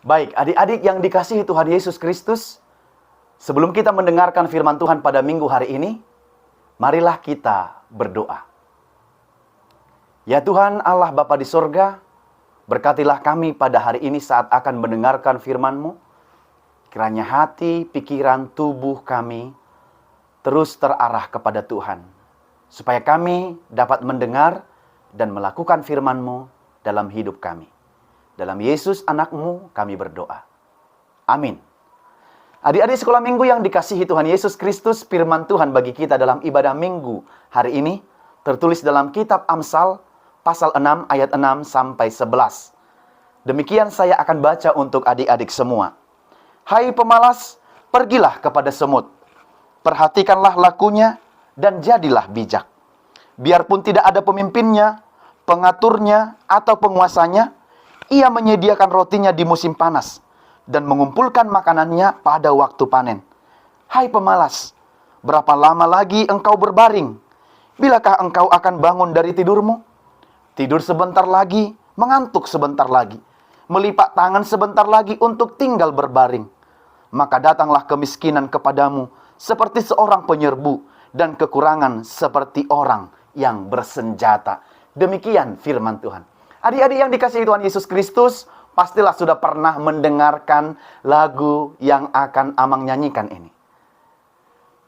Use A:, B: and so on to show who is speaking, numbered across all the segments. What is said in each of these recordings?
A: Baik, adik-adik yang dikasihi Tuhan Yesus Kristus, sebelum kita mendengarkan firman Tuhan pada minggu hari ini, marilah kita berdoa. Ya Tuhan Allah Bapa di sorga, berkatilah kami pada hari ini saat akan mendengarkan firman-Mu. Kiranya hati, pikiran, tubuh kami terus terarah kepada Tuhan, supaya kami dapat mendengar dan melakukan firman-Mu dalam hidup kami. Dalam Yesus anak-Mu kami berdoa. Amin. Adik-adik sekolah minggu yang dikasihi Tuhan Yesus Kristus, firman Tuhan bagi kita dalam ibadah minggu hari ini tertulis dalam kitab Amsal pasal 6 ayat 6 sampai 11. Demikian saya akan baca untuk adik-adik semua. Hai pemalas, pergilah kepada semut. Perhatikanlah lakunya dan jadilah bijak. Biarpun tidak ada pemimpinnya, pengaturnya, atau penguasanya, ia menyediakan rotinya di musim panas dan mengumpulkan makanannya pada waktu panen. Hai pemalas, berapa lama lagi engkau berbaring? Bilakah engkau akan bangun dari tidurmu? Tidur sebentar lagi, mengantuk sebentar lagi, melipat tangan sebentar lagi untuk tinggal berbaring. Maka datanglah kemiskinan kepadamu seperti seorang penyerbu dan kekurangan seperti orang yang bersenjata. Demikian firman Tuhan. Adik-adik yang dikasihi Tuhan Yesus Kristus, pastilah sudah pernah mendengarkan lagu yang akan Amang nyanyikan ini.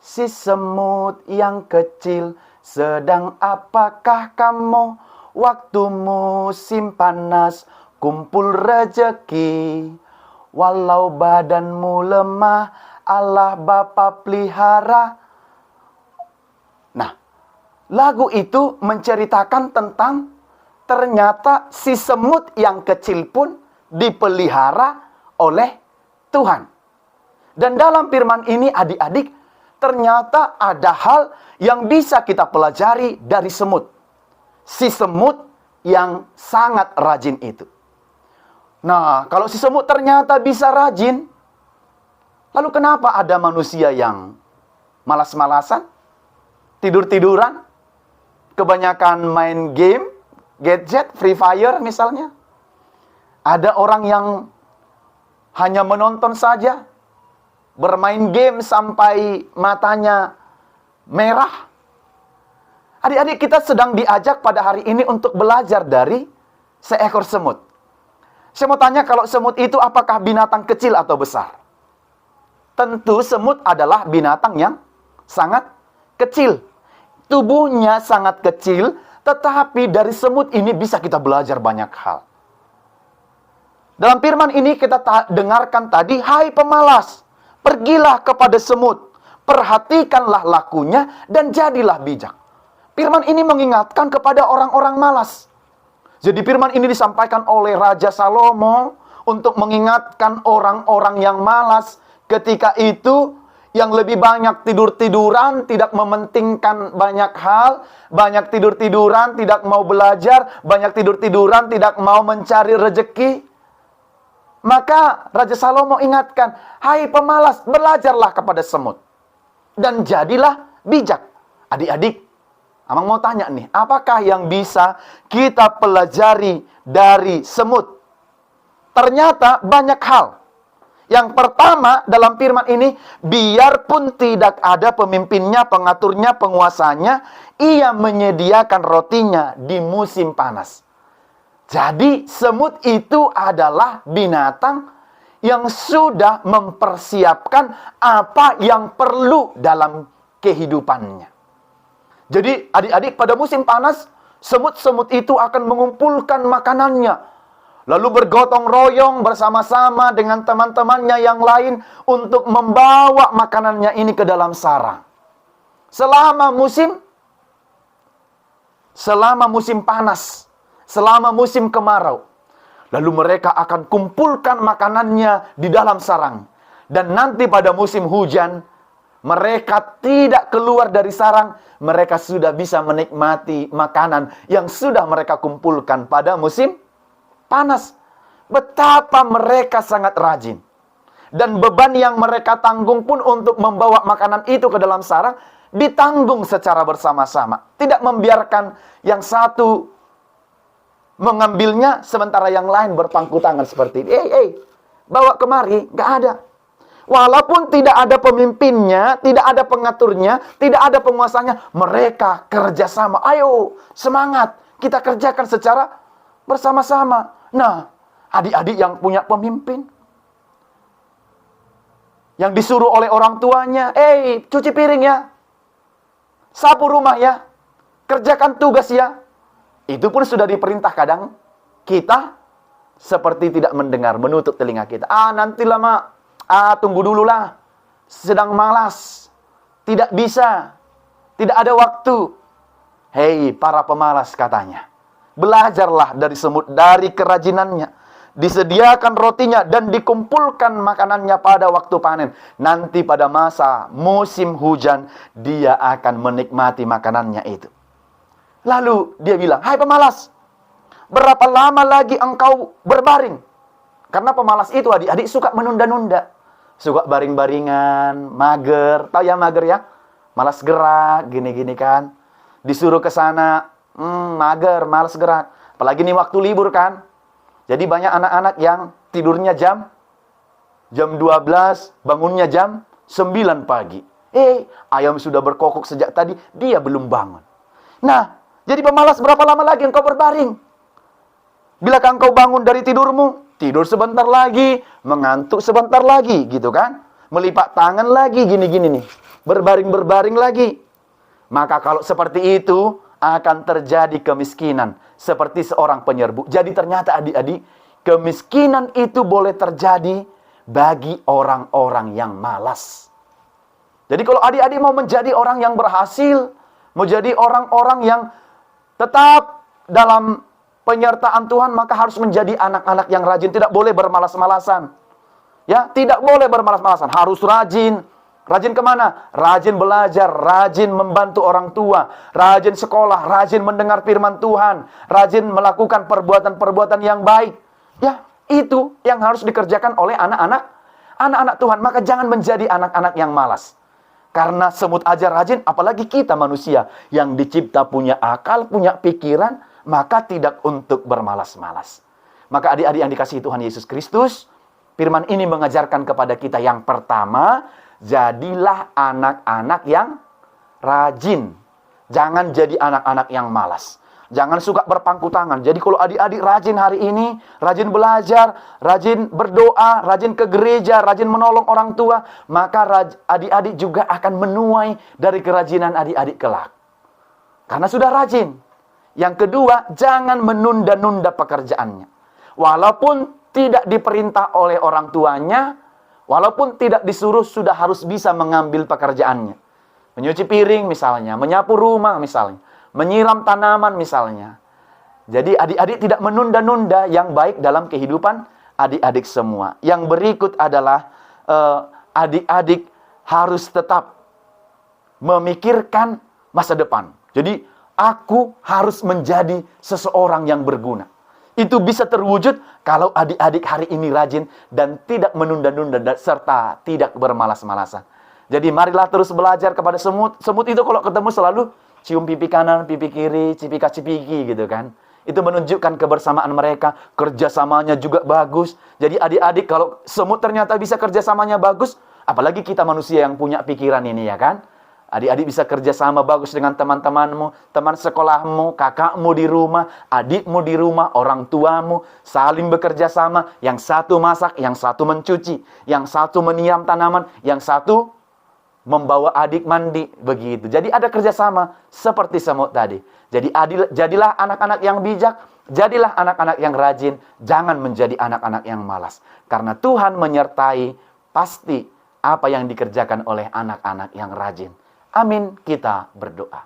A: Si semut yang kecil, sedang apakah kamu? Waktu musim panas, kumpul rejeki. Walau badanmu lemah, Allah Bapa pelihara. Nah, lagu itu menceritakan tentang ternyata si semut yang kecil pun dipelihara oleh Tuhan. Dan dalam firman ini adik-adik, ternyata ada hal yang bisa kita pelajari dari semut. Si semut yang sangat rajin itu. Nah, kalau si semut ternyata bisa rajin, lalu kenapa ada manusia yang malas-malasan, tidur-tiduran, kebanyakan main game, gadget, Free Fire misalnya? Ada orang yang hanya menonton saja, bermain game sampai matanya merah. Adik-adik, kita sedang diajak pada hari ini untuk belajar dari seekor semut. Saya mau tanya, kalau semut itu apakah binatang kecil atau besar? Tentu semut adalah binatang yang sangat kecil. Tubuhnya sangat kecil, tetapi dari semut ini bisa kita belajar banyak hal. Dalam firman ini kita dengarkan tadi, hai pemalas, pergilah kepada semut, perhatikanlah lakunya dan jadilah bijak. Firman ini mengingatkan kepada orang-orang malas. Jadi firman ini disampaikan oleh Raja Salomo untuk mengingatkan orang-orang yang malas ketika itu, yang lebih banyak tidur-tiduran, tidak mementingkan banyak hal, banyak tidur-tiduran, tidak mau belajar, banyak tidur-tiduran, tidak mau mencari rezeki. Maka Raja Salomo ingatkan, hai pemalas, belajarlah kepada semut dan jadilah bijak. Adik-adik, Amang mau tanya nih, apakah yang bisa kita pelajari dari semut? Ternyata banyak hal. Yang pertama dalam firman ini, biarpun tidak ada pemimpinnya, pengaturnya, penguasanya, ia menyediakan rotinya di musim panas. Jadi semut itu adalah binatang yang sudah mempersiapkan apa yang perlu dalam kehidupannya. Jadi adik-adik, pada musim panas, semut-semut itu akan mengumpulkan makanannya, lalu bergotong royong bersama-sama dengan teman-temannya yang lain untuk membawa makanannya ini ke dalam sarang. Selama musim panas, selama musim kemarau, lalu mereka akan kumpulkan makanannya di dalam sarang. Dan nanti pada musim hujan, mereka tidak keluar dari sarang, mereka sudah bisa menikmati makanan yang sudah mereka kumpulkan pada musim panas. Betapa mereka sangat rajin. Dan beban yang mereka tanggung pun untuk membawa makanan itu ke dalam sarang ditanggung secara bersama-sama. Tidak membiarkan yang satu mengambilnya sementara yang lain berpangku tangan seperti ini. bawa kemari, nggak ada. Walaupun tidak ada pemimpinnya, tidak ada pengaturnya, tidak ada penguasanya, mereka kerjasama. Ayo, semangat, kita kerjakan secara bersama-sama. Nah, adik-adik yang punya pemimpin, yang disuruh oleh orang tuanya, cuci piring ya, sapu rumah ya, kerjakan tugas ya. Itu pun sudah diperintah, kadang kita seperti tidak mendengar, menutup telinga kita. Nantilah mak, tunggu dululah, sedang malas, tidak bisa, tidak ada waktu. Hei para pemalas, katanya, belajarlah dari semut, dari kerajinannya. Disediakan rotinya dan dikumpulkan makanannya pada waktu panen. Nanti pada masa musim hujan, dia akan menikmati makanannya itu. Lalu dia bilang, hai pemalas, berapa lama lagi engkau berbaring? Karena pemalas itu adik-adik suka menunda-nunda. Suka baring-baringan, mager. Tahu ya mager ya? Malas gerak, gini-gini kan. Disuruh ke sana, mager, malas gerak. Apalagi nih waktu libur kan. Jadi banyak anak-anak yang tidurnya jam 12, bangunnya jam 9 pagi. Ayam sudah berkokok sejak tadi, dia belum bangun. Nah, jadi pemalas, berapa lama lagi engkau berbaring? Bilakah engkau bangun dari tidurmu? Tidur sebentar lagi, mengantuk sebentar lagi, gitu kan? Melipat tangan lagi, gini-gini nih. Berbaring-berbaring lagi. Maka kalau seperti itu, akan terjadi kemiskinan. Seperti seorang penyerbu. Jadi ternyata adik-adik, kemiskinan itu boleh terjadi bagi orang-orang yang malas. Jadi kalau adik-adik mau menjadi orang yang berhasil, mau jadi orang-orang yang tetap dalam penyertaan Tuhan, maka harus menjadi anak-anak yang rajin. Tidak boleh bermalas-malasan. Ya, tidak boleh bermalas-malasan. Harus rajin. Rajin kemana? Rajin belajar, rajin membantu orang tua, rajin sekolah, rajin mendengar firman Tuhan, rajin melakukan perbuatan-perbuatan yang baik. Ya, itu yang harus dikerjakan oleh anak-anak Tuhan. Maka jangan menjadi anak-anak yang malas. Karena semut aja rajin, apalagi kita manusia yang dicipta punya akal, punya pikiran, maka tidak untuk bermalas-malas. Maka adik-adik yang dikasihi Tuhan Yesus Kristus, firman ini mengajarkan kepada kita yang pertama, jadilah anak-anak yang rajin. Jangan jadi anak-anak yang malas. Jangan suka berpangku tangan. Jadi kalau adik-adik rajin hari ini, rajin belajar, rajin berdoa, rajin ke gereja, rajin menolong orang tua, maka adik-adik juga akan menuai dari kerajinan adik-adik kelak. Karena sudah rajin. Yang kedua, jangan menunda-nunda pekerjaannya. Walaupun tidak diperintah oleh orang tuanya, walaupun tidak disuruh, sudah harus bisa mengambil pekerjaannya. Menyuci piring misalnya, menyapu rumah misalnya, menyiram tanaman misalnya. Jadi adik-adik tidak menunda-nunda yang baik dalam kehidupan adik-adik semua. Yang berikut adalah adik-adik harus tetap memikirkan masa depan. Jadi aku harus menjadi seseorang yang berguna. Itu bisa terwujud kalau adik-adik hari ini rajin dan tidak menunda-nunda serta tidak bermalas-malasan. Jadi marilah terus belajar kepada semut. Semut itu kalau ketemu selalu cium pipi kanan, pipi kiri, cipika-cipiki gitu kan. Itu menunjukkan kebersamaan mereka, kerjasamanya juga bagus. Jadi adik-adik kalau semut ternyata bisa kerjasamanya bagus, apalagi kita manusia yang punya pikiran ini ya kan. Adik-adik bisa kerjasama bagus dengan teman-temanmu, teman sekolahmu, kakakmu di rumah, adikmu di rumah, orang tuamu, saling bekerja sama. Yang satu masak, yang satu mencuci, yang satu menyiram tanaman, yang satu membawa adik mandi, begitu. Jadi ada kerjasama seperti semut tadi. Jadi jadilah anak-anak yang bijak, jadilah anak-anak yang rajin, jangan menjadi anak-anak yang malas. Karena Tuhan menyertai pasti apa yang dikerjakan oleh anak-anak yang rajin. Amin, kita berdoa.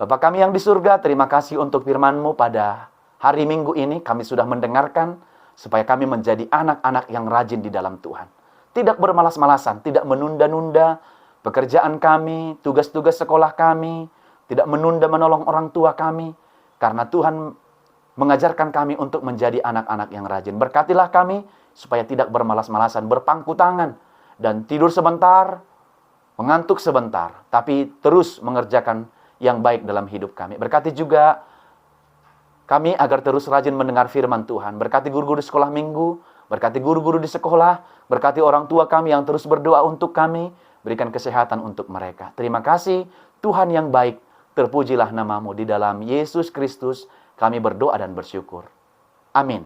A: Bapa kami yang di surga, terima kasih untuk firman-Mu pada hari Minggu ini. Kami sudah mendengarkan supaya kami menjadi anak-anak yang rajin di dalam Tuhan. Tidak bermalas-malasan, tidak menunda-nunda pekerjaan kami, tugas-tugas sekolah kami, tidak menunda menolong orang tua kami. Karena Tuhan mengajarkan kami untuk menjadi anak-anak yang rajin. Berkatilah kami supaya tidak bermalas-malasan, berpangku tangan, dan tidur sebentar, mengantuk sebentar, tapi terus mengerjakan yang baik dalam hidup kami. Berkati juga kami agar terus rajin mendengar firman Tuhan. Berkati guru-guru sekolah minggu, Berkati guru-guru di sekolah, berkati orang tua kami yang terus berdoa untuk kami, berikan kesehatan untuk mereka. Terima kasih, Tuhan yang baik, terpujilah namamu. Di dalam Yesus Kristus kami berdoa dan bersyukur. Amin.